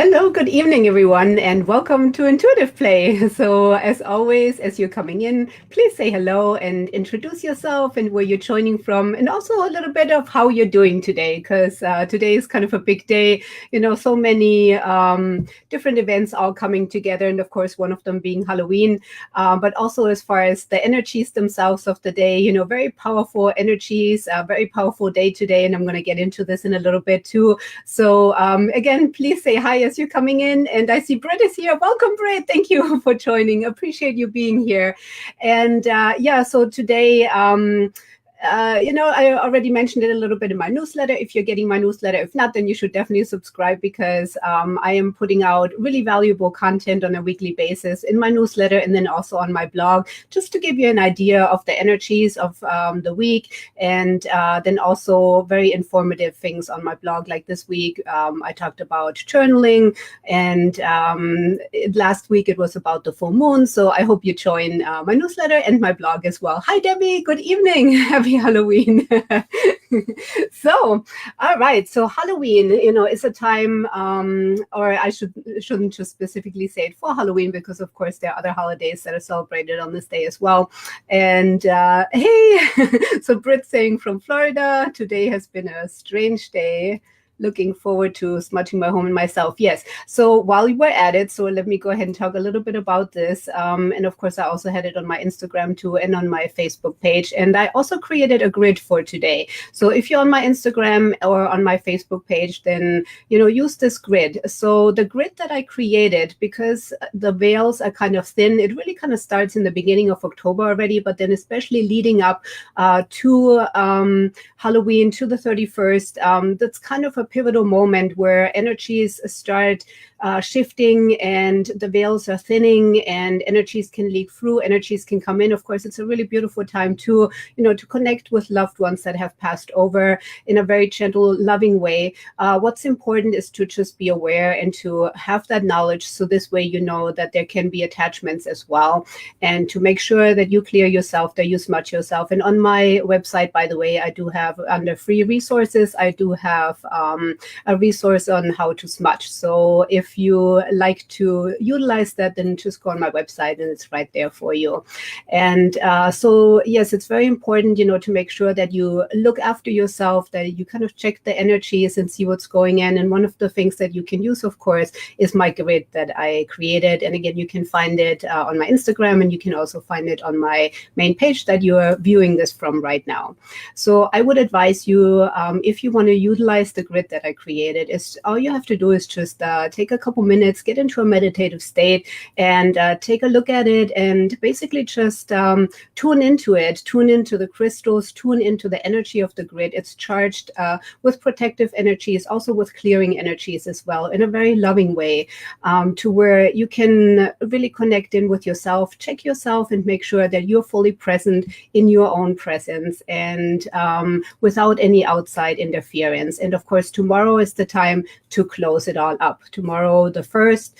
Hello, good evening, everyone, and welcome to Intuitive Play. So, as always, as you're coming in, please say hello and introduce yourself and where you're joining from, and also a little bit of how you're doing today, because today is kind of a big day. So many different events all coming together, and of course, one of them being Halloween. But also, as far as the energies themselves of the day, very powerful energies, very powerful day today, and I'm going to get into this in a little bit too. So, again, please say hi as you're coming in. And I see Britt is here. Welcome, Britt. Thank you for joining. Appreciate you being here. And so today, I already mentioned it a little bit in my newsletter. If you're getting my newsletter, if not, then you should definitely subscribe because I am putting out really valuable content on a weekly basis in my newsletter and then also on my blog, just to give you an idea of the energies of the week, and then also very informative things on my blog. Like this week, I talked about journaling, and last week it was about the full moon. So I hope you join my newsletter and my blog as well. Hi, Debbie. Good evening. Happy Halloween. So, all right. So Halloween, is a time, or I shouldn't just specifically say it for Halloween, because of course there are other holidays that are celebrated on this day as well. And hey, so Britt saying from Florida, today has been a strange day. Looking forward to smudging my home and myself. Yes. So while we were at it, so let me go ahead and talk a little bit about this. And of course, I also had it on my Instagram too and on my Facebook page. And I also created a grid for today. So if you're on my Instagram or on my Facebook page, then, use this grid. So the grid that I created, because the veils are kind of thin, it really kind of starts in the beginning of October already, but then especially leading up to Halloween, to the 31st, that's kind of a pivotal moment where energies start shifting and the veils are thinning and energies can leak through, energies can come in. Of course, it's a really beautiful time to connect with loved ones that have passed over in a very gentle, loving way. What's important is to just be aware and to have that knowledge. So this way, that there can be attachments as well, and to make sure that you clear yourself, that you smudge yourself. And on my website, by the way, I do have under free resources, I do have a resource on how to smudge. So if you like to utilize that, then just go on my website and it's right there for you. And so, yes, it's very important, to make sure that you look after yourself, that you kind of check the energies and see what's going in. And one of the things that you can use, of course, is my grid that I created. And again, you can find it on my Instagram, and you can also find it on my main page that you are viewing this from right now. So I would advise you, if you want to utilize the grid that I created, is all you have to do is just take a couple minutes, get into a meditative state, and take a look at it, and basically just tune into it, tune into the crystals, tune into the energy of the grid. It's charged with protective energies, also with clearing energies as well, in a very loving way, to where you can really connect in with yourself, check yourself, and make sure that you're fully present in your own presence and without any outside interference. And of course, tomorrow is the time to close it all up. Tomorrow, the 1st,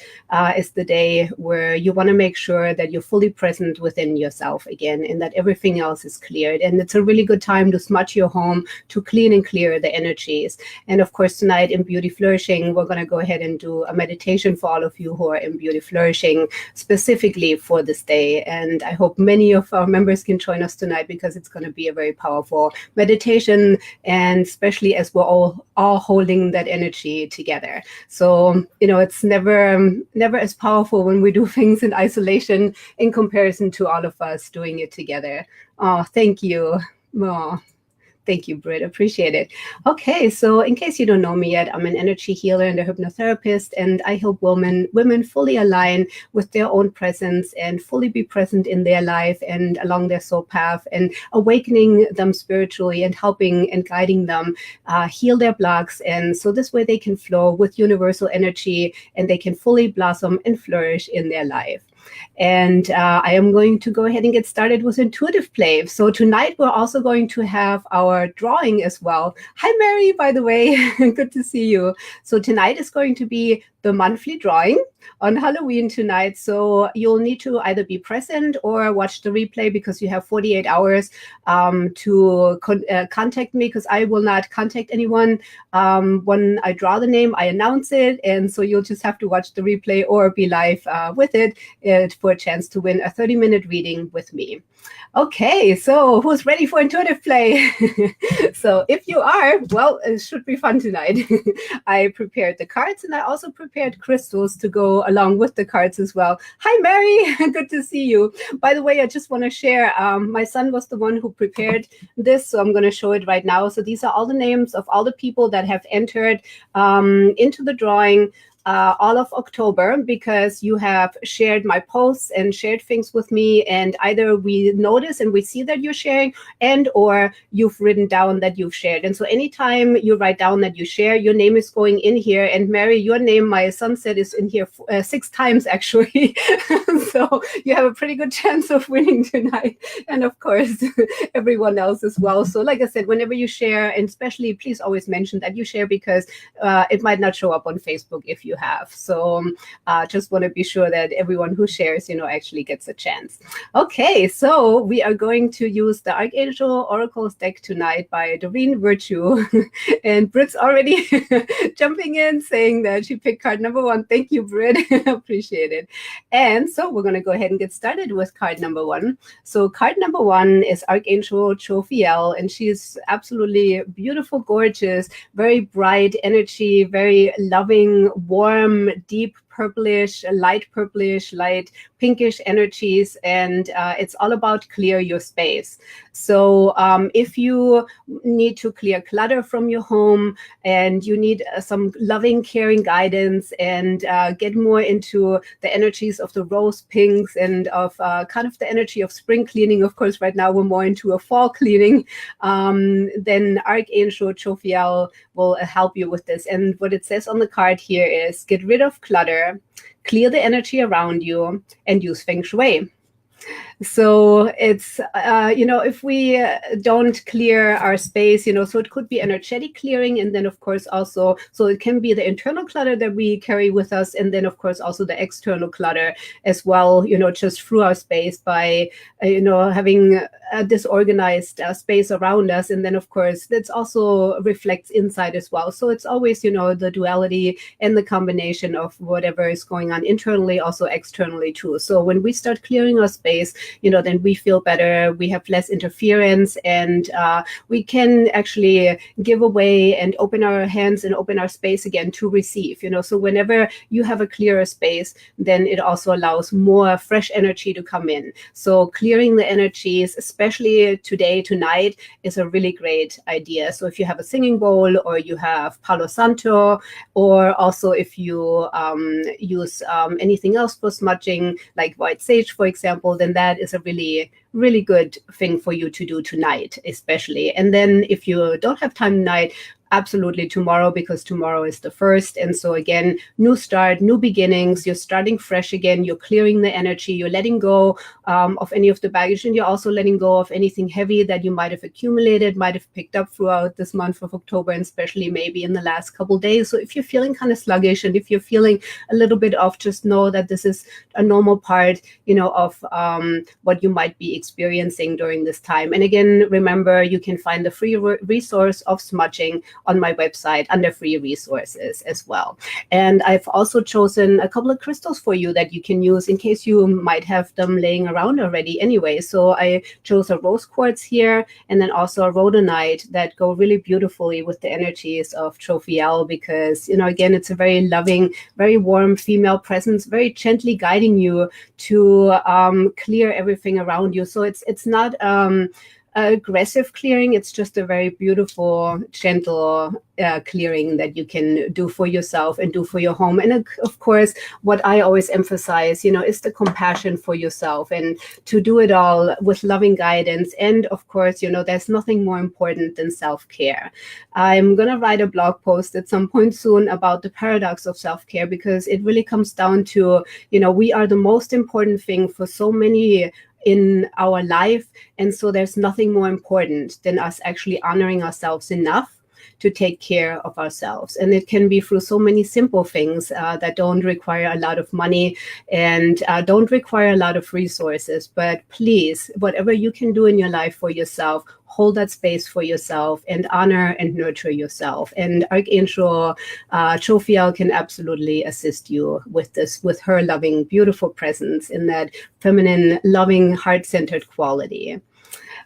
is the day where you want to make sure that you're fully present within yourself again, and that everything else is cleared. And it's a really good time to smudge your home, to clean and clear the energies. And of course, tonight in Beauty Flourishing, we're going to go ahead and do a meditation for all of you who are in Beauty Flourishing specifically for this day. And I hope many of our members can join us tonight, because it's going to be a very powerful meditation, and especially as we're all holding that energy together. So, it's never as powerful when we do things in isolation in comparison to all of us doing it together. Oh, thank you. Oh. Thank you, Britt. Appreciate it. Okay, so in case you don't know me yet, I'm an energy healer and a hypnotherapist, and I help women fully align with their own presence and fully be present in their life and along their soul path, and awakening them spiritually and helping and guiding them heal their blocks. And so this way they can flow with universal energy, and they can fully blossom and flourish in their life. And I am going to go ahead and get started with Intuitive Play. So tonight we're also going to have our drawing as well. Hi, Mary, by the way. Good to see you. So tonight is going to be the monthly drawing. on Halloween tonight. So you'll need to either be present or watch the replay, because you have 48 hours to contact me, because I will not contact anyone. When I draw the name, I announce it. And so you'll just have to watch the replay or be live with it for a chance to win a 30-minute reading with me. Okay, so who's ready for intuitive play? So if you are, well, it should be fun tonight. I prepared the cards, and I also prepared crystals to go along with the cards as well. Hi, Mary. Good to see you. By the way, I just want to share, my son was the one who prepared this, so I'm going to show it right now. So these are all the names of all the people that have entered into the drawing all of October, because you have shared my posts and shared things with me, and either we notice and we see that you're sharing, and or you've written down that you've shared. And so anytime you write down that you share, your name is going in here. And Mary, your name, my son said, is in here 6 times actually. So you have a pretty good chance of winning tonight, and of course everyone else as well. So like I said, whenever you share, and especially please always mention that you share, because it might not show up on Facebook if you have. So just want to be sure that everyone who shares, actually gets a chance. Okay, so we are going to use the Archangel Oracles deck tonight by Doreen Virtue. And Brit's already jumping in, saying that she picked card number 1. Thank you, Brit. Appreciate it. And so we're going to go ahead and get started with card number 1. So card number 1 is Archangel Jophiel, and she's absolutely beautiful, gorgeous, very bright energy, very loving, warm, deep purplish, light pinkish energies, and it's all about clear your space. So if you need to clear clutter from your home, and you need some loving, caring guidance, and get more into the energies of the rose pinks and of kind of the energy of spring cleaning. Of course, right now we're more into a fall cleaning. Then Archangel Jophiel will help you with this. And what it says on the card here is, get rid of clutter, clear the energy around you, and use Feng Shui. So it's, if we don't clear our space, so it could be energetic clearing. And then, of course, also, so it can be the internal clutter that we carry with us. And then, of course, also the external clutter as well, just through our space by, having a disorganized space around us. And then, of course, that's also reflects inside as well. So it's always, the duality and the combination of whatever is going on internally, also externally too. So when we start clearing our space, then we feel better, we have less interference, and we can actually give away and open our hands and open our space again to receive, So whenever you have a clearer space, then it also allows more fresh energy to come in. So clearing the energies, especially tonight, is a really great idea. So if you have a singing bowl, or you have Palo Santo, or also if you use anything else for smudging, like white sage, for example, then that is a really, really good thing for you to do tonight, especially. And then if you don't have time tonight, absolutely tomorrow, because tomorrow is the 1st. And so again, new start, new beginnings, you're starting fresh again, you're clearing the energy, you're letting go of any of the baggage, and you're also letting go of anything heavy that you might have accumulated, might have picked up throughout this month of October, and especially maybe in the last couple of days. So if you're feeling kind of sluggish, and if you're feeling a little bit off, just know that this is a normal part, of what you might be experiencing during this time. And again, remember, you can find the free resource of smudging on my website under free resources as well. And I've also chosen a couple of crystals for you that you can use in case you might have them laying around already anyway. So I chose a rose quartz here, and then also a rhodonite, that go really beautifully with the energies of Jophiel, because, again, it's a very loving, very warm female presence, very gently guiding you to clear everything around you. So it's not aggressive clearing, it's just a very beautiful, gentle clearing that you can do for yourself and do for your home. And of course, what I always emphasize, is the compassion for yourself, and to do it all with loving guidance. And of course, there's nothing more important than self-care. I'm going to write a blog post at some point soon about the paradox of self-care, because it really comes down to, we are the most important thing for so many in our life. And so there's nothing more important than us actually honoring ourselves enough to take care of ourselves. And it can be through so many simple things that don't require a lot of money and don't require a lot of resources. But please, whatever you can do in your life for yourself, hold that space for yourself and honor and nurture yourself. And Archangel Jophiel can absolutely assist you with this, with her loving, beautiful presence in that feminine, loving, heart-centered quality.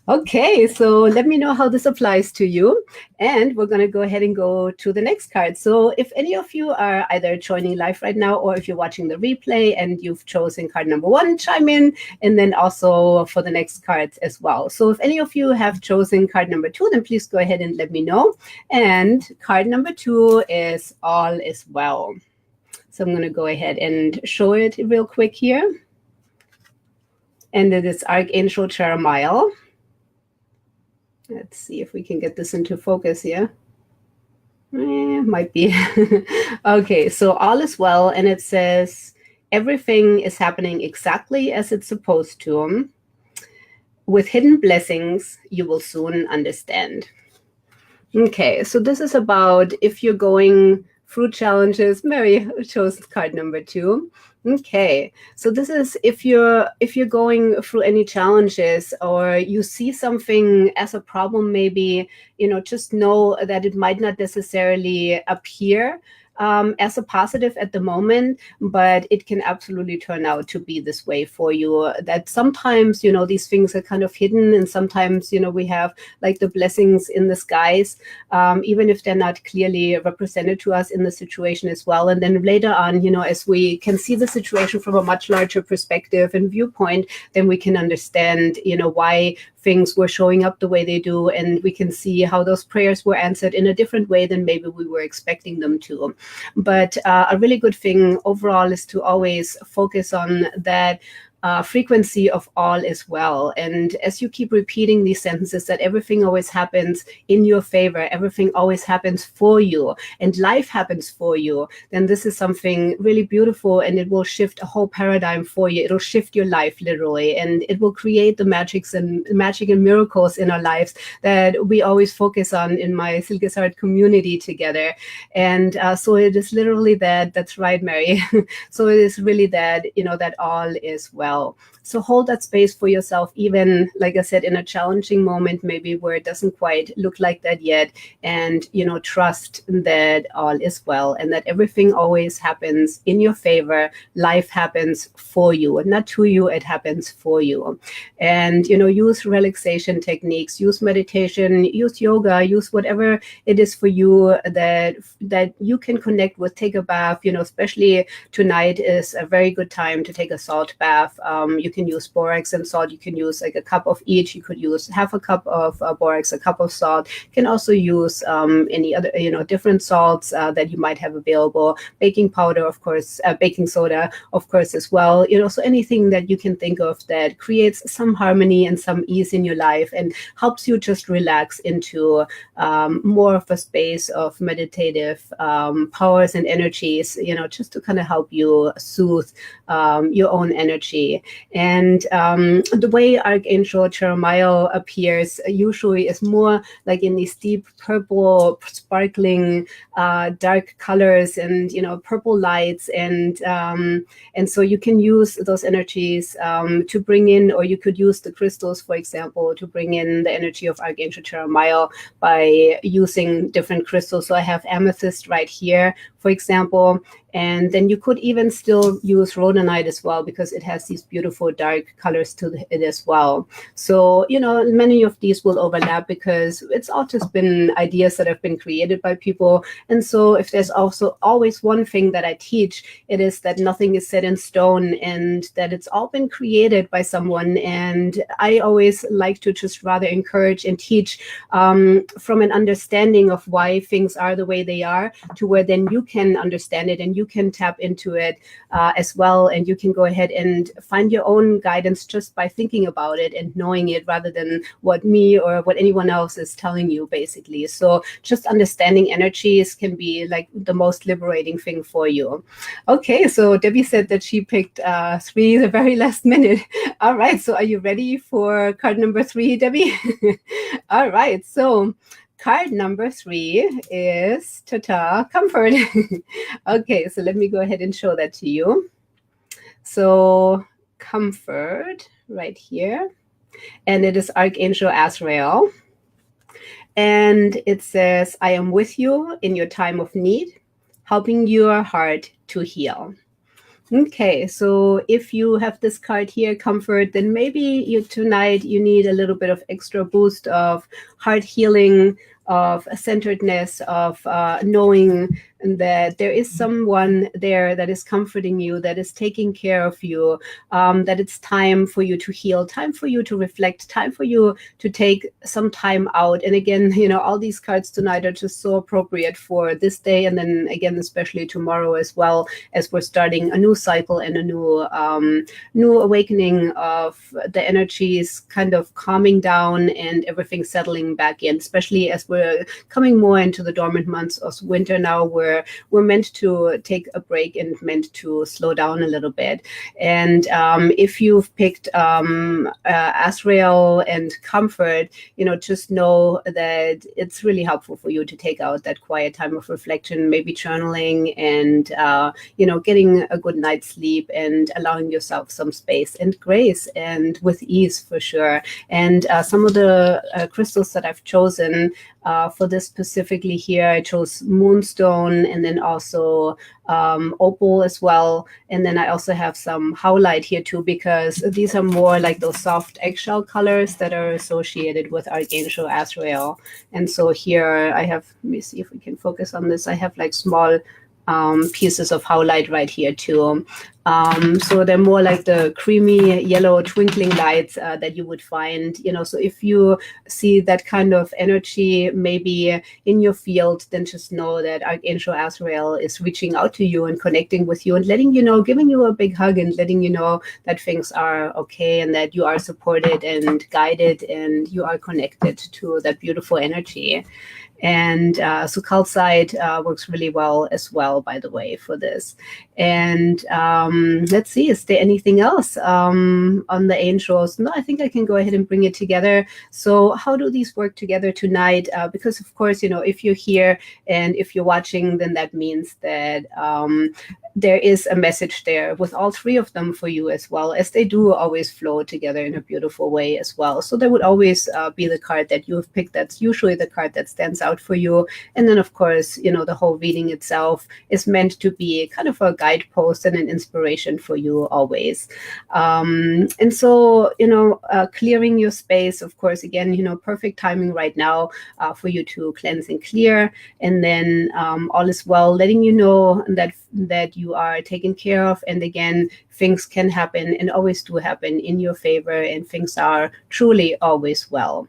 Okay, so let me know how this applies to you. And we're going to go ahead and go to the next card. So if any of you are either joining live right now, or if you're watching the replay and you've chosen card number 1, chime in, and then also for the next cards as well. So if any of you have chosen card number 2, then please go ahead and let me know. And card number 2 is All Is Well. So I'm going to go ahead and show it real quick here. And it is Archangel Jeremiah. Let's see if we can get this into focus here. Might be. Okay, so all is well, and it says, everything is happening exactly as it's supposed to. With hidden blessings, you will soon understand. Okay, so this is about if you're going through challenges. Mary chose card number 2. Okay, so this is if you're going through any challenges, or you see something as a problem, maybe, just know that it might not necessarily appear as a positive at the moment, but it can absolutely turn out to be this way for you. That sometimes, these things are kind of hidden, and sometimes, we have like the blessings in the skies, even if they're not clearly represented to us in the situation as well. And then later on, as we can see the situation from a much larger perspective and viewpoint, then we can understand, why things were showing up the way they do, and we can see how those prayers were answered in a different way than maybe we were expecting them to. But a really good thing overall is to always focus on that frequency of all is well. And as you keep repeating these sentences, that everything always happens in your favor, everything always happens for you, and life happens for you, then this is something really beautiful, and it will shift a whole paradigm for you. It'll shift your life literally, and it will create the magic and miracles in our lives that we always focus on in my Silke's Heart community together. And so it is literally that. That's right, Mary. So it is really that, that all is well. So hold that space for yourself, even, like I said, in a challenging moment, maybe where it doesn't quite look like that yet. And, trust that all is well, and that everything always happens in your favor. Life happens for you, and not to you, it happens for you. And, use relaxation techniques, use meditation, use yoga, use whatever it is for you that you can connect with. Take a bath, especially tonight is a very good time to take a salt bath. You can use borax and salt. You can use like a cup of each. You could use half a cup of borax, a cup of salt. You can also use any other, different salts that you might have available. Baking powder, of course, baking soda, of course, as well. So anything that you can think of that creates some harmony and some ease in your life and helps you just relax into more of a space of meditative powers and energies, just to kind of help you soothe your own energy. And the way Archangel Jeremiah appears usually is more like in these deep purple, sparkling, dark colors, and purple lights, and so you can use those energies to bring in, or you could use the crystals, for example, to bring in the energy of Archangel Jeremiah by using different crystals. So I have amethyst right here, for example, and then you could even still use rhodonite as well, because it has these beautiful dark colors to it as well. So, many of these will overlap because it's all just been ideas that have been created by people. And so if there's also always one thing that I teach, it is that nothing is set in stone, and that it's all been created by someone. And I always like to just rather encourage and teach from an understanding of why things are the way they are, to where then you can understand it and you can tap into it as well, and you can go ahead and find your own guidance just by thinking about it and knowing it, rather than what me or what anyone else is telling you, basically. So just understanding energies can be like the most liberating thing for you. Okay, so Debbie said that she picked 3 the very last minute. All right, so are you ready for card number 3, Debbie? All right, so card number 3 is ta-ta, comfort. Okay, so let me go ahead and show that to you. So comfort right here, and it is Archangel Azrael. And it says, I am with you in your time of need, helping your heart to heal. Okay, so if you have this card here, comfort, then maybe tonight you need a little bit of extra boost of heart healing, of centeredness, of knowing that there is someone there that is comforting you, that is taking care of you, that it's time for you to heal, time for you to reflect, time for you to take some time out. And again, all these cards tonight are just so appropriate for this day, and then again, especially tomorrow as well, as we're starting a new cycle and a new awakening of the energies kind of calming down and everything settling back in, especially as we're coming more into the dormant months of winter now, where we're meant to take a break and meant to slow down a little bit. And if you've picked Azrael and comfort, just know that it's really helpful for you to take out that quiet time of reflection, maybe journaling, and getting a good night's sleep and allowing yourself some space and grace and with ease, for sure. And some of the crystals that I've chosen for this specifically here, I chose moonstone, and then also opal as well. And then I also have some howlite here too, because these are more like those soft eggshell colors that are associated with Archangel Azrael. And so here I have, let me see if we can focus on this. I have like small pieces of howlite right here too. So they're more like the creamy yellow twinkling lights that you would find, so if you see that kind of energy maybe in your field, then just know that Archangel Azrael is reaching out to you and connecting with you and letting you know, giving you a big hug and letting you know that things are okay and that you are supported and guided and you are connected to that beautiful energy. And so calcite works really well as well, by the way, for this. And let's see, is there anything else on the angels? No, I think I can go ahead and bring it together. So how do these work together tonight? Because, of course, if you're here and if you're watching, then that means that there is a message there with all 3 of them for you, as well, as they do always flow together in a beautiful way as well. So there would always be the card that you have picked. That's usually the card that stands out for you. And then, of course, the whole reading itself is meant to be kind of a guidepost and an inspiration for you always. And so, clearing your space, of course, again, perfect timing right now for you to cleanse and clear. And then all is well, letting you know that you are taken care of. And again, things can happen and always do happen in your favor, and things are truly always well.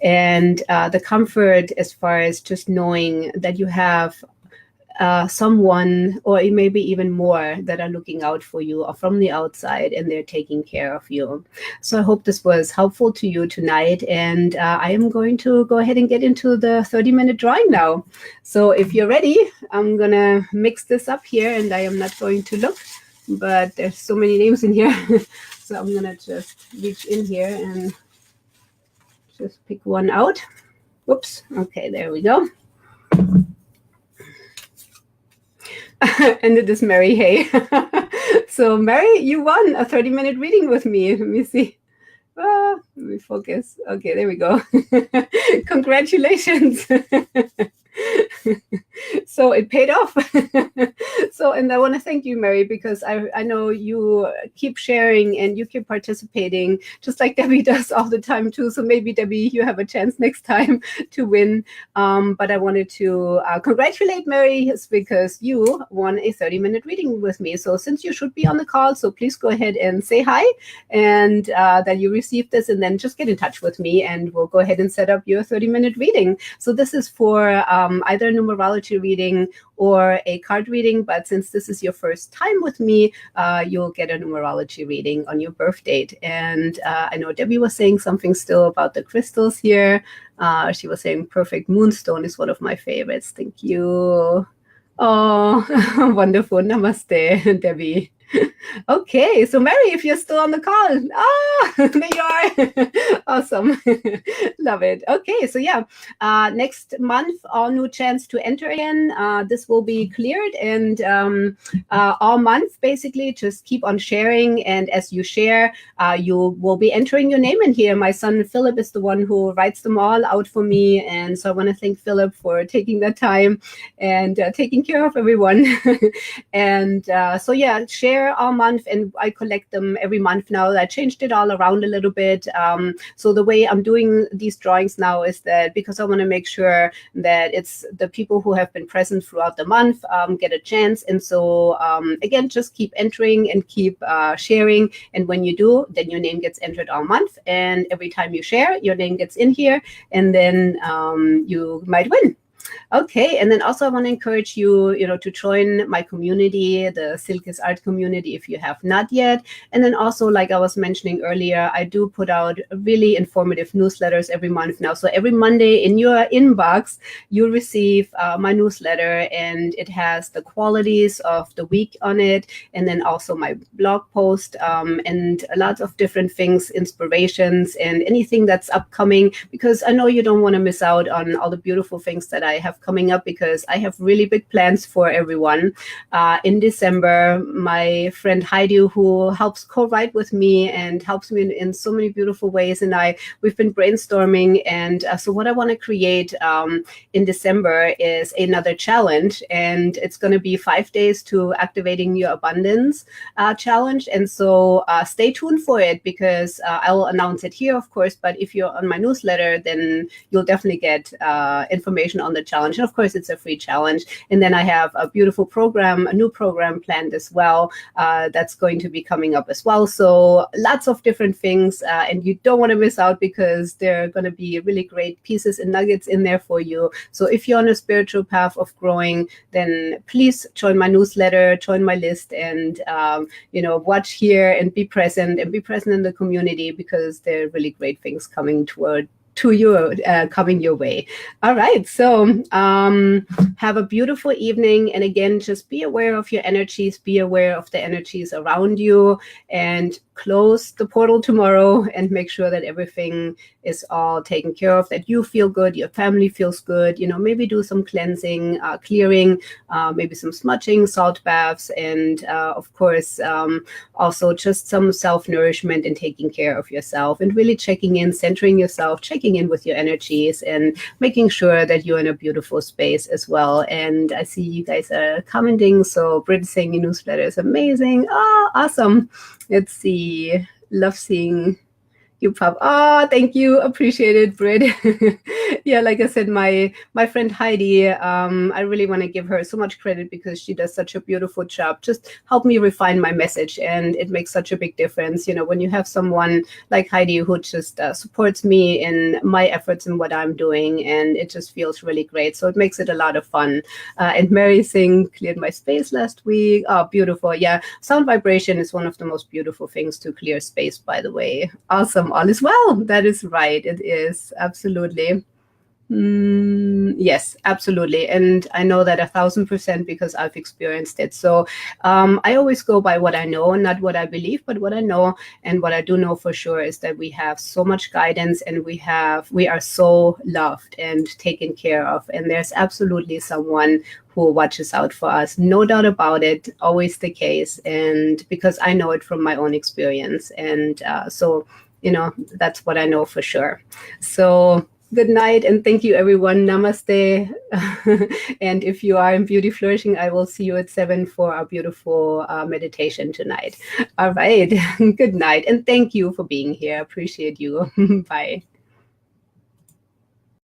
And the comfort, as far as just knowing that you have someone, or maybe even more, that are looking out for you or from the outside, and they're taking care of you. So I hope this was helpful to you tonight, and I am going to go ahead and get into the 30-minute drawing now. So if you're ready, I'm gonna mix this up here, and I am not going to look, but there's so many names in here. So I'm gonna just reach in here and just pick one out. Whoops. Okay, there we go. And it is Mary Hay. So Mary, you won a 30-minute reading with me. Let me see. Let me focus. Okay, there we go. Congratulations. So it paid off. So, and I want to thank you, Mary, because I know you keep sharing and you keep participating, just like Debbie does all the time too. So maybe, Debbie, you have a chance next time to win. But I wanted to congratulate Mary, because you won a 30-minute reading with me. So since you should be on the call, so please go ahead and say hi, and that you received this, and then just get in touch with me and we'll go ahead and set up your 30-minute reading. So this is for either a numerology reading or a card reading, but since this is your first time with me, you'll get a numerology reading on your birth date. And I know Debbie was saying something still about the crystals here. She was saying perfect moonstone is one of my favorites. Thank you. Oh, wonderful. Namaste, Debbie. Okay, so Mary, if you're still on the call, there you are. Awesome. Love it. Okay, so yeah, next month, all new chance to enter again. This will be cleared, and all month, basically, just keep on sharing. And as you share, you will be entering your name in here. My son Philip is the one who writes them all out for me. And so I want to thank Philip for taking that time and taking care of everyone. And so yeah, share all month, and I collect them every month now. I changed it all around a little bit. So the way I'm doing these drawings now is that because I want to make sure that it's the people who have been present throughout the month get a chance. And so again, just keep entering and keep sharing. And when you do, then your name gets entered all month. And every time you share, your name gets in here, and then you might win. Okay, and then also I want to encourage you, to join my community, the Silke's Art community, if you have not yet. And then also, like I was mentioning earlier, I do put out really informative newsletters every month now. So every Monday in your inbox, you receive my newsletter, and it has the qualities of the week on it, and then also my blog post, and lots of different things, inspirations, and anything that's upcoming, because I know you don't want to miss out on all the beautiful things that I have coming up, because I have really big plans for everyone. In December, my friend Heidi, who helps co-write with me and helps me in so many beautiful ways, and we've been brainstorming. And so what I want to create in December is another challenge, and it's going to be 5 days to activating your abundance challenge. And so stay tuned for it, because I will announce it here, of course, but if you're on my newsletter, then you'll definitely get information on the challenge. And of course, it's a free challenge. And then I have a beautiful program, a new program planned as well, that's going to be coming up as well. So lots of different things, and you don't want to miss out, because there are going to be really great pieces and nuggets in there for you. So if you're on a spiritual path of growing, then please join my newsletter, join my list, and watch here and be present in the community, because there are really great things coming coming your way. All right, so have a beautiful evening, and again, just be aware of your energies, be aware of the energies around you, and close the portal tomorrow and make sure that everything is all taken care of, that you feel good, your family feels good. Maybe do some cleansing, clearing, maybe some smudging, salt baths, and of course also just some self-nourishment and taking care of yourself, and really checking in, centering yourself, checking in with your energies, and making sure that you're in a beautiful space as well. And I see you guys are commenting. So Brit saying your newsletter is amazing. Oh, awesome. Let's see. Love seeing you pop. Oh, thank you. Appreciate it, Brit. Yeah, like I said, my friend Heidi, I really want to give her so much credit, because she does such a beautiful job. Just help me refine my message, and it makes such a big difference. When you have someone like Heidi who just supports me in my efforts and what I'm doing, and it just feels really great. So it makes it a lot of fun. And Mary Singh cleared my space last week. Oh, beautiful. Yeah, sound vibration is one of the most beautiful things to clear space, by the way. Awesome. All is well. That is right. It is. Absolutely. Yes, absolutely. And I know that 1,000%, because I've experienced it. So I always go by what I know, not what I believe, but what I know. And what I do know for sure is that we have so much guidance, and we are so loved and taken care of. And there's absolutely someone who watches out for us. No doubt about it. Always the case. And because I know it from my own experience. And so that's what I know for sure. So good night, and thank you, everyone. Namaste. And if you are in Beauty Flourishing, I will see you at 7 for our beautiful meditation tonight. All right. Good night, and thank you for being here. Appreciate you. Bye.